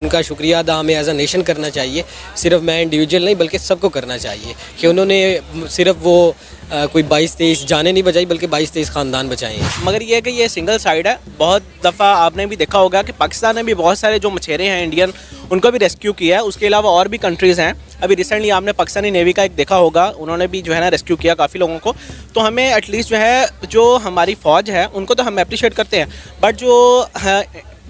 उनका शुक्रिया अदा हमें एज अ नेशन करना चाहिए, सिर्फ मैं इंडिविजुअल नहीं बल्कि सबको करना चाहिए कि उन्होंने सिर्फ वो कोई 22-23 जाने नहीं बचाई बल्कि 22-23 ख़ानदान बचाए हैं। मगर ये है कि ये सिंगल साइड है। बहुत दफ़ा आपने भी देखा होगा कि पाकिस्तान ने भी बहुत सारे जो मछेरे हैं इंडियन, उनको भी रेस्क्यू किया है। उसके अलावा और भी कंट्रीज़ हैं। अभी रिसेंटली आपने पाकिस्तानी नेवी का एक देखा होगा, उन्होंने भी जो है ना रेस्क्यू किया काफ़ी लोगों को। तो हमें एटलीस्ट जो है जो हमारी फ़ौज है उनको तो हम अप्रिशिएट करते हैं, बट जो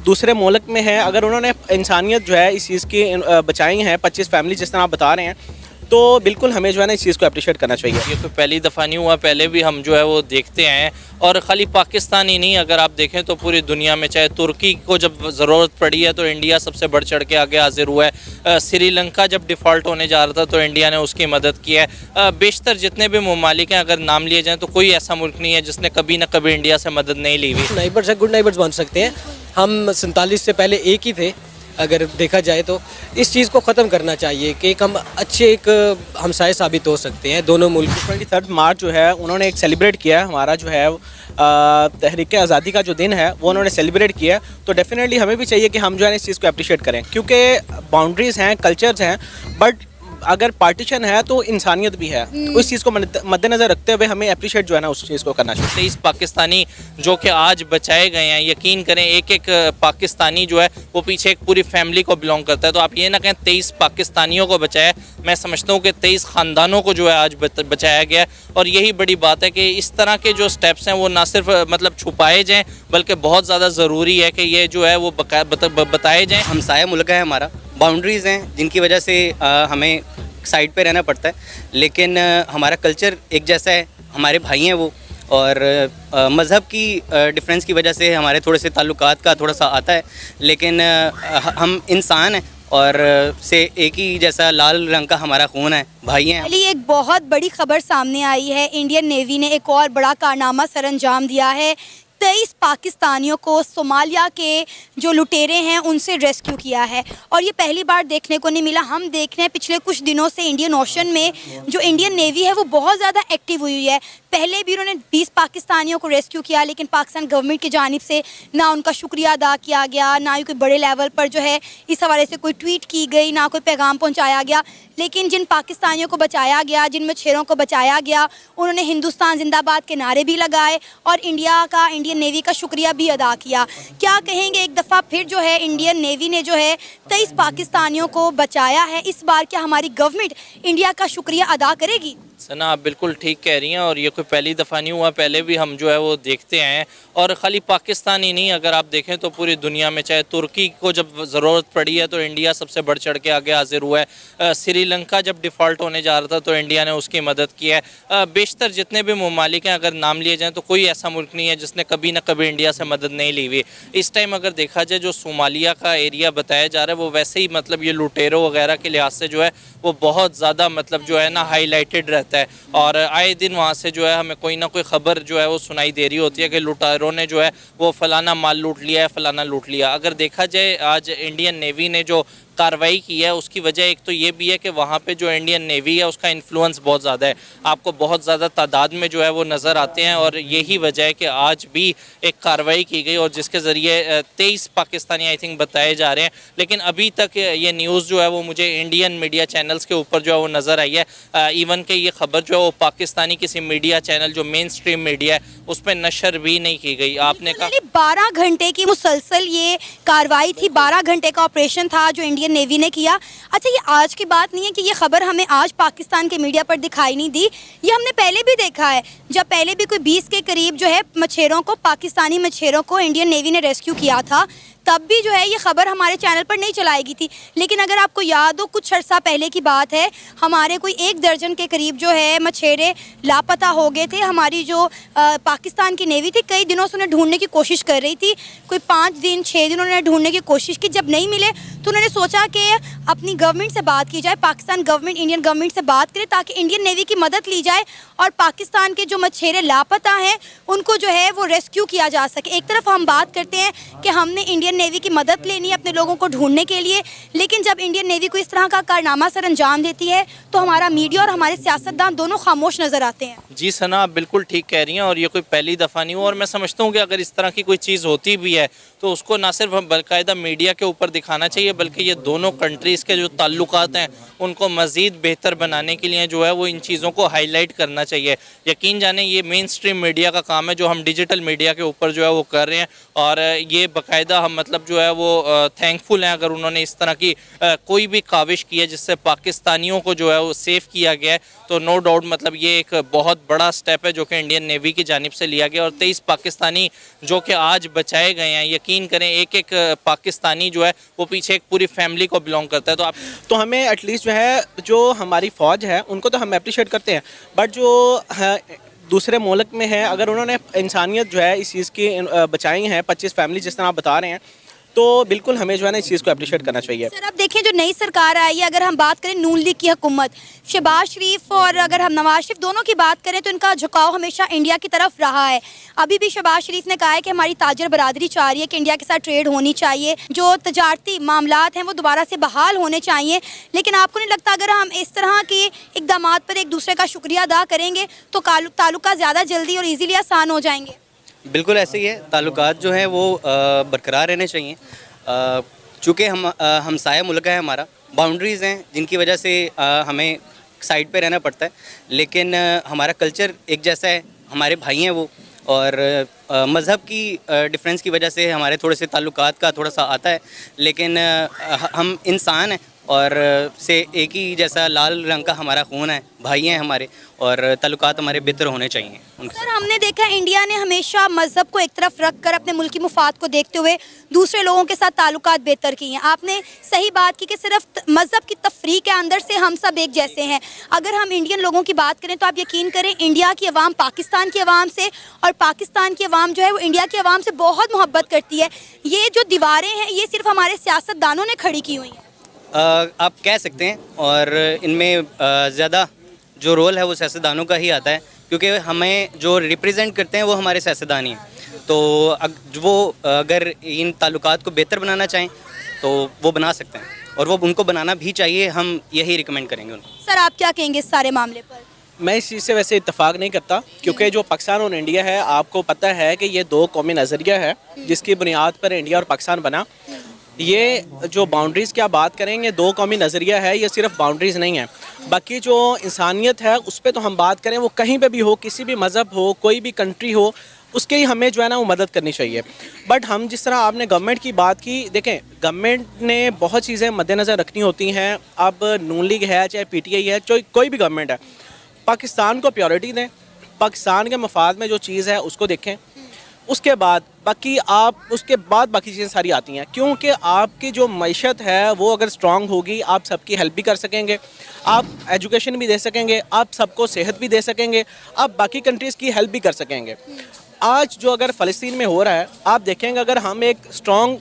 दूसरे मुल्क में है, अगर उन्होंने इंसानियत जो है इस चीज़ की बचाई हैं, 25 फैमिली जिस तरह आप बता रहे हैं, तो बिल्कुल हमें जो है ना इस चीज़ को अप्रिशिएट करना चाहिए। ये तो पहली दफ़ा नहीं हुआ, पहले भी हम जो है वो देखते आए हैं। और ख़ाली पाकिस्तान ही नहीं, अगर आप देखें तो पूरी दुनिया में, चाहे तुर्की को जब ज़रूरत पड़ी है तो इंडिया सबसे बढ़ चढ़ के आगे हाजिर हुआ है। श्रीलंका जब डिफ़ॉल्ट होने जा रहा था तो इंडिया ने उसकी मदद की है। बेशतर जितने भी ममालिक हैं, अगर नाम लिए जाएँ तो कोई ऐसा मुल्क नहीं है जिसने कभी ना कभी इंडिया से मदद नहीं ली हुई। नाइबर्स है, गुड नाइबर्स बन सकते हैं। हम 47 से पहले एक ही थे अगर देखा जाए तो। इस चीज़ को ख़त्म करना चाहिए कि हम अच्छे एक हमसाये साबित हो सकते हैं दोनों मुल्क। 23 मार्च जो है उन्होंने एक सेलिब्रेट किया है, हमारा जो है तहरीक आज़ादी का जो दिन है वो उन्होंने सेलिब्रेट किया। तो डेफिनेटली हमें भी चाहिए कि हम जो है इस चीज़ को अप्रिशिएट करें, क्योंकि बाउंड्रीज़ हैं, कल्चर्स हैं, बट अगर पार्टीशन है तो इंसानियत भी है। उस चीज़ को मद्देनज़र रखते हुए हमें अप्रिशिएट जो है ना उस चीज़ को करना चाहिए। 23 पाकिस्तानी जो कि आज बचाए गए हैं, यकीन करें एक एक पाकिस्तानी जो है वो पीछे एक पूरी फैमिली को बिलोंग करता है। तो आप ये ना कहें 23 पाकिस्तानियों को बचाया, मैं समझता हूँ कि 23 ख़ानदानों को जो है आज बचाया गया। और यही बड़ी बात है कि इस तरह के जो स्टेप्स हैं वो ना सिर्फ मतलब छुपाए जाएँ, बल्कि बहुत ज़्यादा ज़रूरी है कि ये जो है वो बताए जाएँ। हमसाया मुल्क है हमारा, बाउंड्रीज़ हैं जिनकी वजह से हमें साइड पे रहना पड़ता है, लेकिन हमारा कल्चर एक जैसा है, हमारे भाई हैं वो। और मज़हब की डिफरेंस की वजह से हमारे थोड़े से ताल्लुकात का थोड़ा सा आता है, लेकिन हम इंसान हैं और से एक ही जैसा लाल रंग का हमारा खून है, भाई हैं। चलिए, एक बहुत बड़ी खबर सामने आई है। इंडियन नेवी ने एक और बड़ा कारनामा सरअंजाम दिया है। 23 पाकिस्तानियों को सोमालिया के जो लुटेरे हैं उनसे रेस्क्यू किया है, और ये पहली बार देखने को नहीं मिला। हम देख रहे हैं पिछले कुछ दिनों से इंडियन ओशन में जो इंडियन नेवी है वो बहुत ज़्यादा एक्टिव हुई है। पहले भी उन्होंने 20 पाकिस्तानियों को रेस्क्यू किया, लेकिन पाकिस्तान गवर्नमेंट की जानिब से ना उनका शुक्रिया अदा किया गया, ना ही कोई बड़े लेवल पर जो है इस हवाले से कोई ट्वीट की गई, ना कोई पैगाम पहुँचाया गया। लेकिन जिन पाकिस्तानियों को बचाया गया, जिन मछेरों को बचाया गया, उन्होंने हिंदुस्तान जिंदाबाद के नारे भी लगाए और इंडियन नेवी का शुक्रिया भी अदा किया। क्या कहेंगे, एक दफ़ा फिर जो है इंडियन नेवी ने जो है 23 पाकिस्तानियों को बचाया है। इस बार क्या हमारी गवर्नमेंट इंडिया का शुक्रिया अदा करेगी? सना, आप बिल्कुल ठीक कह रही हैं, और ये कोई पहली दफ़ा नहीं हुआ, पहले भी हम जो है वो देखते आए हैं। और ख़ाली पाकिस्तान ही नहीं, अगर आप देखें तो पूरी दुनिया में, चाहे तुर्की को जब ज़रूरत पड़ी है तो इंडिया सबसे बढ़ चढ़ के आगे हाजिर हुआ है। श्रीलंका जब डिफ़ॉल्ट होने जा रहा था तो इंडिया ने उसकी मदद की है। बेशतर जितने भी ममालिक हैं, अगर नाम लिए जाएँ तो कोई ऐसा मुल्क नहीं है जिसने कभी ना कभी इंडिया से मदद नहीं ली हुई। इस टाइम अगर देखा जाए, जो सोमालिया का एरिया बताया जा रहा है वो वैसे ही मतलब ये लुटेरों वगैरह के लिहाज से जो है वो बहुत ज़्यादा मतलब जो है ना हाईलाइटेड रहता है। और आए दिन वहाँ से जो है हमें कोई ना कोई ख़बर जो है वो सुनाई दे रही होती है कि लुटेरों ने जो है वो फ़लाना माल लूट लिया है, फ़लाना लूट लिया। अगर देखा जाए आज इंडियन नेवी ने जो कार्रवाई की है उसकी वजह एक तो ये भी है कि वहाँ पे जो इंडियन नेवी है उसका इन्फ्लुएंस बहुत ज़्यादा है, आपको बहुत ज़्यादा तादाद में जो है वो नज़र आते हैं। और यही वजह है कि आज भी एक कार्रवाई की गई और जिसके ज़रिए 23 पाकिस्तानी आई थिंक बताए जा रहे हैं। लेकिन अभी तक ये न्यूज़ जो है वो मुझे इंडियन मीडिया चैनल्स के ऊपर जो है वो नज़र आई है। इवन कि ये खबर जो है वो पाकिस्तानी किसी मीडिया चैनल जो मेन स्ट्रीम मीडिया है उस पर नशर भी नहीं की गई। आपने कहा 12 घंटे की मुसलसल ये कार्रवाई थी, 12 घंटे का ऑपरेशन था जो इंडियन नेवी ने किया। अच्छा, ये आज की बात नहीं है कि ये खबर हमें आज पाकिस्तान के मीडिया पर दिखाई नहीं दी, ये हमने पहले भी देखा है। जब पहले भी कोई 20 के करीब जो है मछेरों को, पाकिस्तानी मछेरों को इंडियन नेवी ने रेस्क्यू किया था, तब भी जो है ये खबर हमारे चैनल पर नहीं चलाएगी थी। लेकिन अगर आपको याद हो, कुछ अर्सा पहले की बात है, हमारे कोई 1 दर्जन के करीब जो है मछेरे लापता हो गए थे। हमारी जो पाकिस्तान की नेवी थी कई दिनों से उन्हें ढूंढने की कोशिश कर रही थी, कोई 5 दिन 6 दिन उन्होंने ढूंढने की कोशिश की। जब नहीं मिले तो उन्होंने सोचा कि अपनी गवर्नमेंट से बात की जाए, पाकिस्तान गवर्नमेंट इंडियन गवर्नमेंट से बात करे ताकि इंडियन नेवी की मदद ली जाए और पाकिस्तान के जो मछेरे लापता हैं उनको जो है वो रेस्क्यू किया जा सके। एक तरफ हम बात करते हैं कि हमने इंडियन नेवी की मदद लेनी है अपने लोगों को ढूंढने के लिए, लेकिन जब इंडियन नेवी को इस तरह का कारनामा सर अंजाम देती है तो हमारा मीडिया और हमारे सियासतदान दोनों खामोश नजर आते हैं। जी सना, आप बिल्कुल ठीक कह रही हैं, और ये कोई पहली दफ़ा नहीं हुआ। और मैं समझता हूँ कि अगर इस तरह की कोई चीज़ होती भी है तो उसको ना सिर्फ बाकायदा मीडिया के ऊपर दिखाना चाहिए, बल्कि ये दोनों कंट्रीज़ के जो ताल्लुकात हैं उनको मज़ीद बेहतर बनाने के लिए जो है वो इन चीज़ों को हाईलाइट करना चाहिए। यकीन जाने ये मेन स्ट्रीम मीडिया का काम है जो हम डिजिटल मीडिया के ऊपर जो है वो कर रहे हैं, और ये बाकायदा हम मतलब जो है वो थैंकफुल हैं अगर उन्होंने इस तरह की कोई भी काविश की है जिससे पाकिस्तानियों को जो है वो सेफ़ किया गया है। तो नो डाउट मतलब ये एक बहुत बड़ा स्टेप है जो कि इंडियन नेवी की जानिब से लिया गया, और 23 पाकिस्तानी जो कि आज बचाए गए हैं, यकीन करें एक एक पाकिस्तानी जो है वो पीछे एक पूरी फैमिली को बिलोंग करता है। तो हमें एटलीस्ट जो है जो हमारी फ़ौज है उनको तो हम अप्रिशिएट करते हैं, बट जो दूसरे मुल्क में है अगर उन्होंने इंसानियत जो है इस चीज़ की बचाई हैं 25 फैमिली जिस तरह आप बता रहे हैं, तो बिल्कुल हमें जो है ना इस चीज़ को अप्रिशिएट करना चाहिए। सर अब देखें जो नई सरकार आई है, अगर हम बात करें नून लीग की हुकूमत, शहबाज शरीफ और अगर हम नवाज शरीफ दोनों की बात करें तो इनका झुकाव हमेशा इंडिया की तरफ रहा है। अभी भी शहबाज शरीफ ने कहा है कि हमारी ताजर बरादरी चाह रही है कि इंडिया के साथ ट्रेड होनी चाहिए, जो तजारती मामलात हैं वो दोबारा से बहाल होने चाहिए। लेकिन आपको नहीं लगता अगर हम इस तरह के इकदाम पर एक दूसरे का शुक्रिया अदा करेंगे तो ताल्लुका ज़्यादा जल्दी और ईजीली आसान हो जाएंगे? बिल्कुल ऐसे ही है, ताल्लुकात जो हैं वो बरकरार रहने चाहिए। चूँकि हमसाया मुल्क है हमारा, बाउंड्रीज़ हैं जिनकी वजह से हमें साइड पे रहना पड़ता है, लेकिन हमारा कल्चर एक जैसा है, हमारे भाई हैं वो, और मज़हब की डिफरेंस की वजह से हमारे थोड़े से ताल्लुकात का थोड़ा सा आता है, लेकिन हम इंसान हैं और से एक ही जैसा लाल रंग का हमारा खून है, भाई हैं हमारे, और ताल्लुकात हमारे बेहतर होने चाहिए उनसे। सर हमने देखा इंडिया ने हमेशा मज़हब को एक तरफ रख कर अपने मुल्की मुफाद को देखते हुए दूसरे लोगों के साथ ताल्लुकात बेहतर किए हैं। आपने सही बात की कि सिर्फ मज़हब की तफरीक के अंदर से हम सब एक जैसे हैं। अगर हम इंडियन लोगों की बात करें तो आप यकीन करें इंडिया की अवाम पाकिस्तान की अवाम से और पाकिस्तान की अवाम जो है वो इंडिया की अवाम से बहुत मोहब्बत करती है। ये जो दीवारें हैं ये सिर्फ हमारे सियासतदानों ने खड़ी की हुई हैं। आप कह सकते हैं, और इनमें ज़्यादा जो रोल है वो सियासतदानों का ही आता है, क्योंकि हमें जो रिप्रेजेंट करते हैं वो हमारे सियासतदान ही हैं। तो वो अगर इन ताल्लुकात को बेहतर बनाना चाहें तो वो बना सकते हैं, और वो उनको बनाना भी चाहिए, हम यही रिकमेंड करेंगे उनको। सर आप क्या कहेंगे इस सारे मामले पर? मैं इस चीज़ से वैसे इत्तेफाक नहीं करता, क्योंकि जो पाकिस्तान और इंडिया है आपको पता है कि ये दो कौमी नज़रिया है जिसकी बुनियाद पर इंडिया और पाकिस्तान बना। ये जो बाउंड्रीज़ की आप बात करेंगे, दो कौमी नज़रिया है, ये सिर्फ बाउंड्रीज़ नहीं है, बाकी जो इंसानियत है उस पर तो हम बात करें, वो कहीं पे भी हो, किसी भी मज़हब हो, कोई भी कंट्री हो, उसके ही हमें जो है ना वो मदद करनी चाहिए। बट हम जिस तरह आपने गवर्नमेंट की बात की, देखें गवर्नमेंट ने बहुत चीज़ें मद्देनज़र रखनी होती हैं। अब नून लीग है चाहे PTI है, चाहे कोई भी गवर्नमेंट है, पाकिस्तान को प्रायोरिटी दें, पाकिस्तान के मफाद में जो चीज़ है उसको देखें, उसके बाद बाकी चीज़ें सारी आती हैं, क्योंकि आपकी जो मईशत है वो अगर स्ट्रांग होगी आप सबकी हेल्प भी कर सकेंगे, आप एजुकेशन भी दे सकेंगे, आप सबको सेहत भी दे सकेंगे, आप बाकी कंट्रीज़ की हेल्प भी कर सकेंगे। आज जो अगर फ़लस्तीन में हो रहा है आप देखेंगे, अगर हम एक स्ट्रांग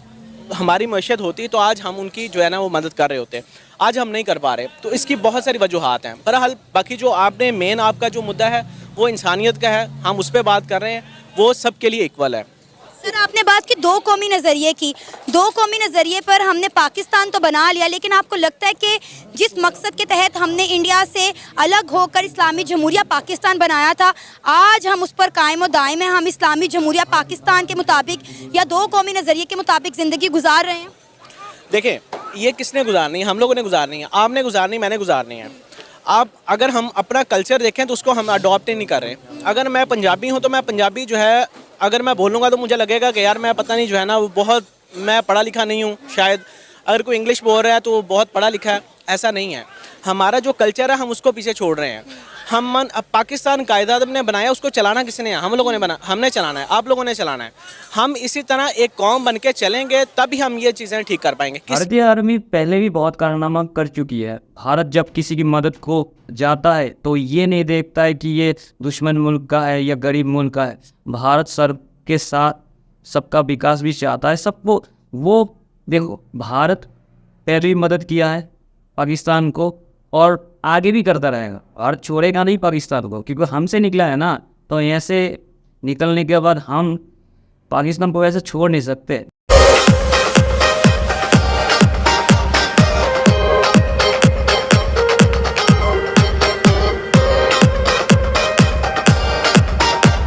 हमारी मईशत होती तो आज हम उनकी जो है ना वो मदद कर रहे होते, आज हम नहीं कर पा रहे। तो इसकी बहुत सारी वजूहात हैं। बहरहाल बाकी जो आपने मेन आपका जो मुद्दा है वो इंसानियत का है, हम उस पर बात कर रहे हैं, वो सब के लिए इक्वल है। सर आपने बात की दो कौमी नज़रिए की, दो कौमी नज़रिए पर हमने पाकिस्तान तो बना लिया, लेकिन आपको लगता है कि जिस मकसद के तहत हमने इंडिया से अलग होकर इस्लामी जमहूरिया पाकिस्तान बनाया था, आज हम उस पर कायम और दायम हैं, हम इस्लामी जमहूरिया पाकिस्तान के मुताबिक या दो कौमी नज़रिए के मुताबिक ज़िंदगी गुजार रहे हैं? देखें ये किसने गुजारनी है, हम लोगों ने गुजारनी है, आपने गुजारनी, मैंने गुजारनी है। आप अगर हम अपना कल्चर देखें तो उसको हम अडॉप्ट ही नहीं कर रहे। अगर मैं पंजाबी हूँ तो मैं पंजाबी जो है अगर मैं बोलूँगा तो मुझे लगेगा कि यार मैं पता नहीं जो है ना वो बहुत, मैं पढ़ा लिखा नहीं हूँ शायद। अगर कोई इंग्लिश बोल रहा है तो वो बहुत पढ़ा लिखा है, ऐसा नहीं है। हमारा जो कल्चर है हम उसको पीछे छोड़ रहे हैं। अब पाकिस्तान कायदा ने बनाया, उसको चलाना किसने है? हम लोगों ने बना, हमने चलाना है, आप लोगों ने चलाना है। हम इसी तरह एक कौम बन के चलेंगे तभी हम ये चीज़ें ठीक कर पाएंगे। भारतीय आर्मी पहले भी बहुत कारनामा कर चुकी है। भारत जब किसी की मदद को जाता है तो ये नहीं देखता है कि ये दुश्मन मुल्क का है या गरीब मुल्क का है। भारत सर के साथ सबका विकास भी चाहता है, सबको। वो देखो भारत पहले भी मदद किया है पाकिस्तान को और आगे भी करता रहेगा, और छोड़ेगा नहीं पाकिस्तान को, क्योंकि हमसे निकला है ना। तो ऐसे निकलने के बाद हम पाकिस्तान को ऐसे छोड़ नहीं सकते।